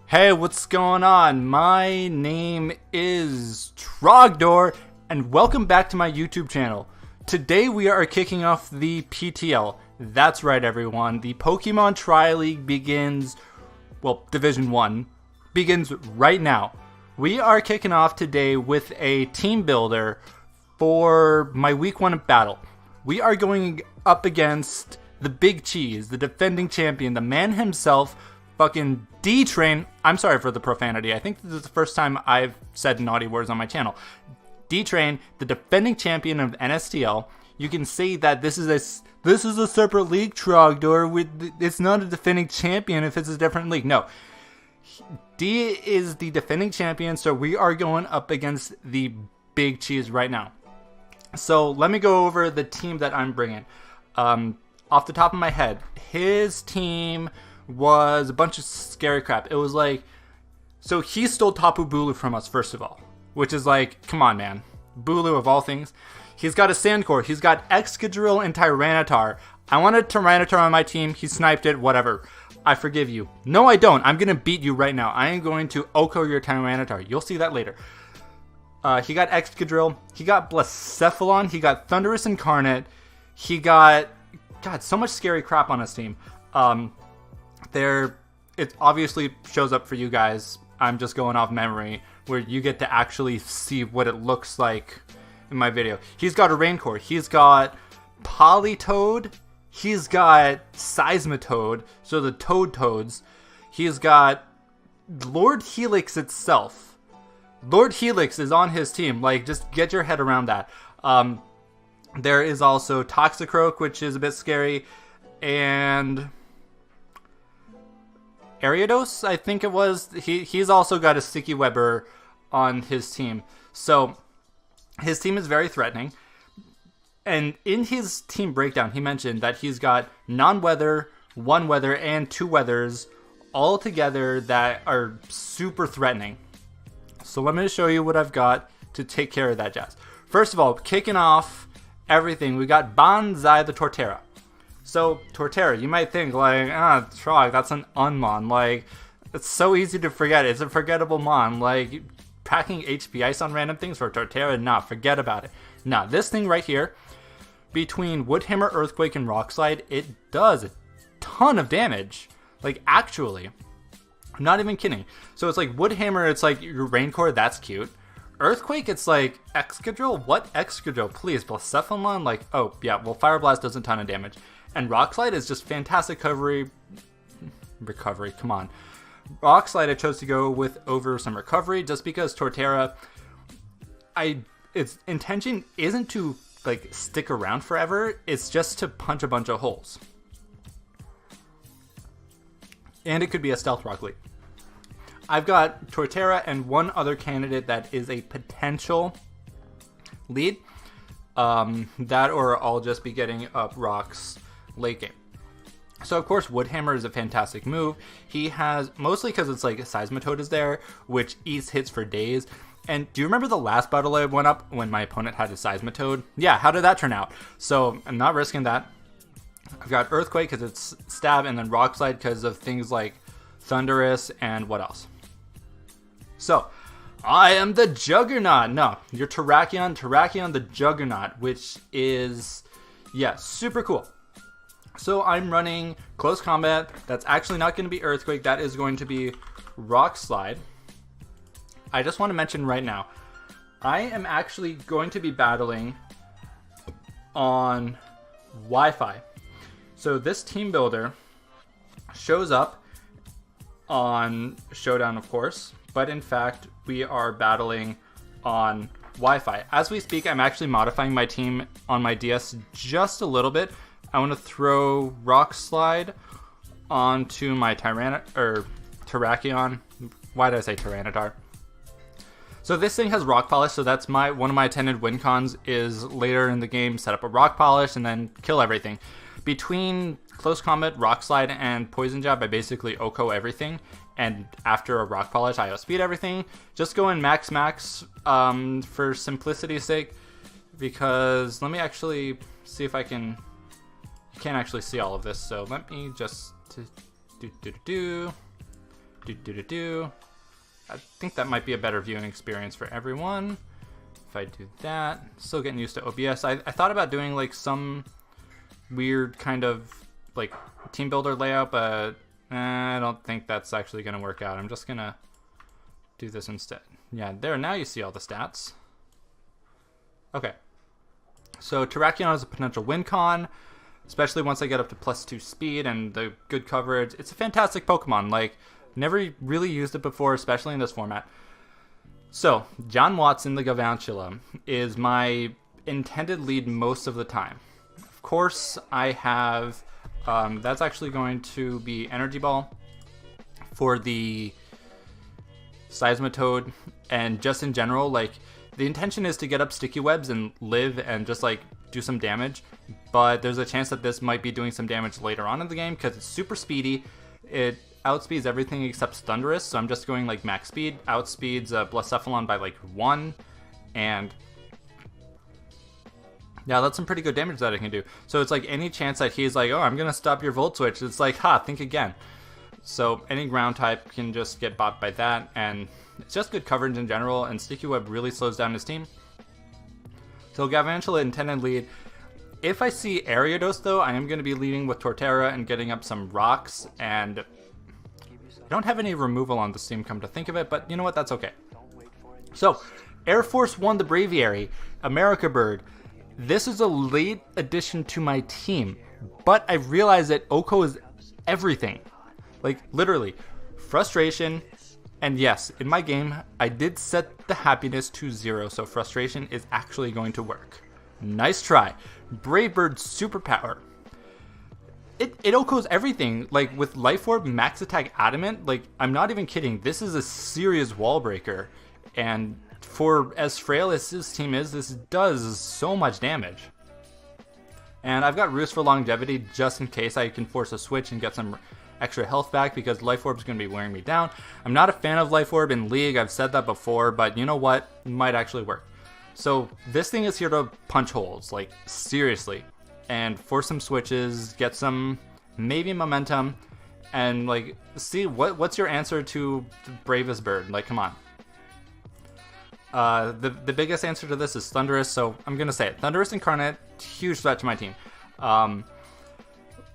Hey, what's going on? My name is Trogdor, and welcome back to my YouTube channel. Today we are kicking off the PTL. That's right, everyone. The Pokemon Tri-League begins, well, Division 1 begins right now. We are kicking off today with a team builder for my week 1 battle. We are going up against the Big Cheese, the defending champion, the man himself, fucking D-Train. I'm sorry for the profanity. I think this is the first time I've said naughty words on my channel. D-Train, the defending champion of NSTL. You can see that this is a separate league, Trogdor. It's not a defending champion if it's a different league. No. D is the defending champion, so we are going up against the Big Cheese right now. So let me go over the team that I'm bringing. Off the top of my head, his team was a bunch of scary crap. It was like, so he stole Tapu Bulu from us, first of all, which is like, come on, man. Bulu of all things. He's got a Sandcore. He's got Excadrill and Tyranitar. I wanted Tyranitar on my team. He sniped it, whatever. I forgive you. No, I don't. I'm going to beat you right now. I am going to Oko your Tyranitar. You'll see that later. He got Excadrill. He got Blacephalon. He got Thundurus Incarnate. He got, God, so much scary crap on his team. It obviously shows up for you guys. I'm just going off memory, where you get to actually see what it looks like in my video. He's got a Raincore. He's got Politoed. He's got Seismitoad, so the Toads. He's got Lord Helix itself. Lord Helix is on his team. Like, just get your head around that. There is also Toxicroak, which is a bit scary, and Ariados, I think it was. He's also got a Sticky Webber on his team. So his team is very threatening. And in his team breakdown, he mentioned that he's got non-weather, 1 weather, and 2 weathers all together that are super threatening. So let me show you what I've got to take care of that jazz. First of all, kicking off everything, we got Banzai the Torterra. So, Torterra, you might think, like, Trog, that's an Unmon. Like, it's so easy to forget. It's a forgettable Mon. Like, packing HP Ice on random things for Torterra, nah, forget about it. Nah, this thing right here, between Woodhammer, Earthquake, and Rock Slide, it does a ton of damage. Like, actually. I'm not even kidding. So, it's like Woodhammer, it's like your Raincore, that's cute. Earthquake, it's like Excadrill? What Excadrill? Please, Blacephalon? Like, oh, yeah, well, Fire Blast does a ton of damage. And Rock Slide is just fantastic recovery, come on. Rock Slide I chose to go with over some recovery just because Torterra, its intention isn't to like stick around forever, it's just to punch a bunch of holes. And it could be a Stealth Rock League. I've got Torterra and one other candidate that is a potential lead. That or I'll just be getting up rocks late game. So of course Woodhammer is a fantastic move. He has, mostly because it's like Seismitoad is there, which eats hits for days. And do you remember the last battle I went up when my opponent had a Seismitoad? Yeah, how did that turn out? So I'm not risking that. I've got Earthquake because it's stab, and then Rock Slide because of things like Thundurus and what else? So I am the Juggernaut. No, you're Terrakion the Juggernaut, which is, yeah, super cool. So I'm running Close Combat. That's actually not going to be Earthquake. That is going to be Rock Slide. I just want to mention right now, I am actually going to be battling on Wi-Fi. So this team builder shows up on Showdown, of course, but in fact, we are battling on Wi-Fi. As we speak, I'm actually modifying my team on my DS just a little bit. I want to throw Rock Slide onto my Terrakion. Why did I say Tyranitar? So this thing has Rock Polish, so that's one of my attended win cons is later in the game set up a Rock Polish and then kill everything. Between Close Combat, Rock Slide, and Poison Jab, I basically Oko everything. And after a Rock Polish, I outspeed everything. Just go in max for simplicity's sake. Because let me actually see if I can. You can't actually see all of this, so let me just I think that might be a better viewing experience for everyone if I do that. Still getting used to OBS. I thought about doing like some weird kind of like team builder layout, but I don't think that's actually going to work out. I'm just going to do this instead. Yeah, there, now you see all the stats. Okay. So Terrakion is a potential win con, especially once I get up to +2 speed and the good coverage. It's a fantastic Pokemon. Like, never really used it before, especially in this format. So, John Watson, the Galvantula, is my intended lead most of the time. Of course, I have, that's actually going to be Energy Ball for the Seismitoad, and just in general, like, the intention is to get up Sticky Webs and live and just, like, do some damage, but there's a chance that this might be doing some damage later on in the game because it's super speedy. It outspeeds everything except Thundurus, so I'm just going like max speed. Outspeeds Blacephalon by like 1, and yeah, that's some pretty good damage that it can do. So it's like any chance that he's like, oh, I'm gonna stop your Volt Switch, it's like, ha, think again. So any ground type can just get bought by that, and it's just good coverage in general, and Sticky Web really slows down his team. So Galvantula intended lead. If I see Ariados though, I am going to be leading with Torterra and getting up some rocks, and I don't have any removal on this team, come to think of it, but you know what, that's okay. So, Air Force One, the Braviary, America Bird. This is a late addition to my team, but I realized that Oko is everything. Like, literally, frustration, and yes, in my game, I did set the happiness to 0, so frustration is actually going to work. Nice try. Brave Bird's superpower. It OHKOs everything. Like, with Life Orb, Max Attack, Adamant, like, I'm not even kidding. This is a serious wall breaker. And for as frail as this team is, this does so much damage. And I've got Roost for longevity just in case I can force a switch and get some extra health back, because Life Orb is going to be wearing me down. I'm not a fan of Life Orb in League, I've said that before, but you know what? It might actually work. So this thing is here to punch holes, like seriously, and force some switches, get some maybe momentum, and like see what's your answer to the Bravest Bird? Like, come on. The biggest answer to this is Thundurus, so I'm gonna say it. Thundurus Incarnate, huge threat to my team.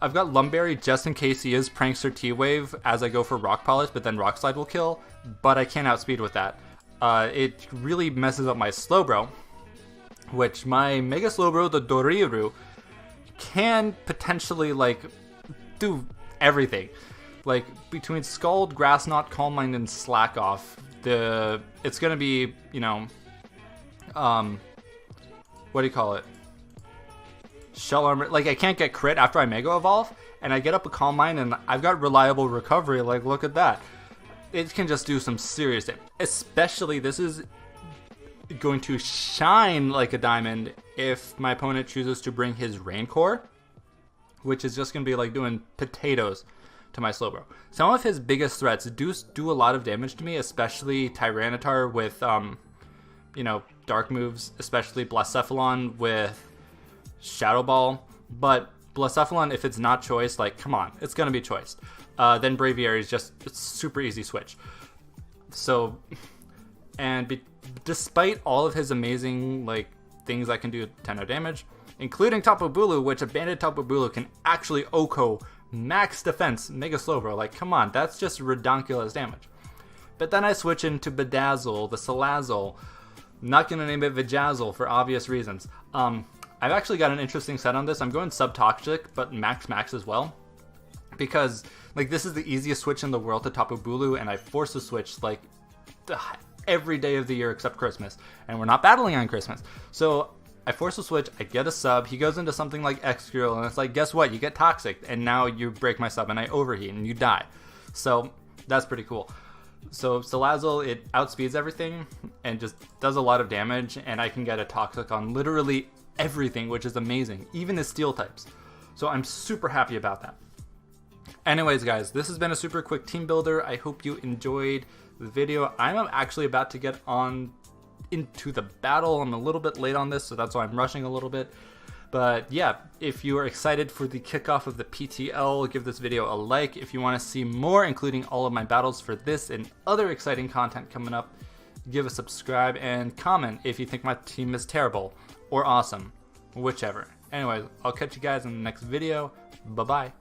I've got Lumberry just in case he is Prankster T-Wave as I go for Rock Polish, but then Rock Slide will kill, but I can't outspeed with that. It really messes up my Slowbro, which my Mega Slowbro, the Doriru, can potentially, like, do everything. Like, between Scald, Grass Knot, Calm Mind, and Slack Off, it's gonna be, you know, what do you call it? Shell Armor. Like, I can't get crit after I Mega Evolve, and I get up a Calm Mind, and I've got reliable recovery. Like, look at that. It can just do some serious damage. Especially, this is going to shine like a diamond if my opponent chooses to bring his Rain Core, which is just going to be like doing potatoes to my Slowbro. Some of his biggest threats do a lot of damage to me, especially Tyranitar with, you know, dark moves, especially Blacephalon with Shadow Ball. But Blacephalon, if it's not choiced, like, come on, it's going to be choiced. Then Braviary is just a super easy switch. So, and despite all of his amazing, like, things that can do 10 damage, including Tapu Bulu, which a banded Tapu Bulu can actually OHKO max defense Mega Slowbro. Like, come on, that's just redonkulous damage. But then I switch into Bedazzle, the Salazzle. I'm not going to name it Vajazzle for obvious reasons. I've actually got an interesting set on this. I'm going Subtoxic, but max as well. Because, like, this is the easiest switch in the world to Tapu Bulu, and I force the switch, like, every day of the year except Christmas. And we're not battling on Christmas. So I force a switch, I get a sub, he goes into something like Excurial, and it's like, guess what? You get Toxic, and now you break my sub, and I overheat, and you die. So that's pretty cool. So Salazzle, it outspeeds everything, and just does a lot of damage, and I can get a Toxic on literally everything, which is amazing, even the Steel types. So I'm super happy about that. Anyways, guys, this has been a super quick team builder. I hope you enjoyed the video. I'm actually about to get on into the battle. I'm a little bit late on this, so that's why I'm rushing a little bit. But yeah, if you are excited for the kickoff of the PTL, give this video a like. If you want to see more, including all of my battles for this and other exciting content coming up, give a subscribe and comment if you think my team is terrible or awesome, whichever. Anyways, I'll catch you guys in the next video. Bye-bye.